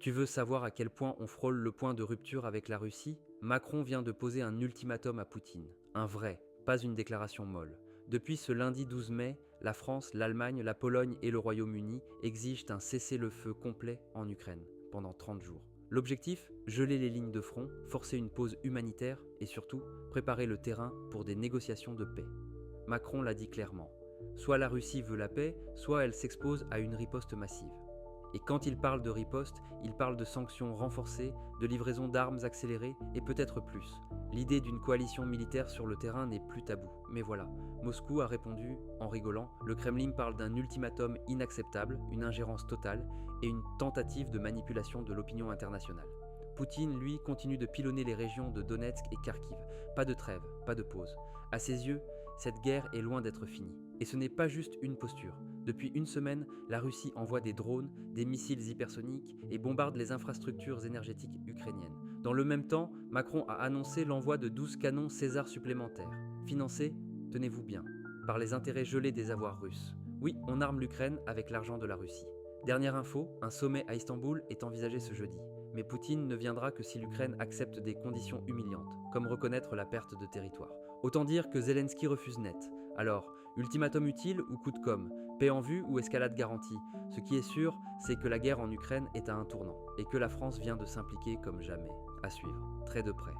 Tu veux savoir à quel point on frôle le point de rupture avec la Russie? Macron vient de poser un ultimatum à Poutine. Un vrai, pas une déclaration molle. Depuis ce lundi 12 mai, la France, l'Allemagne, la Pologne et le Royaume-Uni exigent un cessez-le-feu complet en Ukraine pendant 30 jours. L'objectif? Geler les lignes de front, forcer une pause humanitaire et surtout préparer le terrain pour des négociations de paix. Macron l'a dit clairement. Soit la Russie veut la paix, soit elle s'expose à une riposte massive. Et quand il parle de riposte, il parle de sanctions renforcées, de livraison d'armes accélérées et peut-être plus. L'idée d'une coalition militaire sur le terrain n'est plus tabou. Mais voilà, Moscou a répondu en rigolant. Le Kremlin parle d'un ultimatum inacceptable, une ingérence totale et une tentative de manipulation de l'opinion internationale. Poutine, lui, continue de pilonner les régions de Donetsk et Kharkiv. Pas de trêve, pas de pause. À ses yeux, cette guerre est loin d'être finie. Et ce n'est pas juste une posture. Depuis une semaine, la Russie envoie des drones, des missiles hypersoniques et bombarde les infrastructures énergétiques ukrainiennes. Dans le même temps, Macron a annoncé l'envoi de 12 canons César supplémentaires, financés, tenez-vous bien, par les intérêts gelés des avoirs russes. Oui, on arme l'Ukraine avec l'argent de la Russie. Dernière info, un sommet à Istanbul est envisagé ce jeudi. Mais Poutine ne viendra que si l'Ukraine accepte des conditions humiliantes, comme reconnaître la perte de territoire. Autant dire que Zelensky refuse net. Alors, ultimatum utile ou coup de com'? Paix en vue ou escalade garantie? Ce qui est sûr, c'est que la guerre en Ukraine est à un tournant, et que la France vient de s'impliquer comme jamais. À suivre, très de près.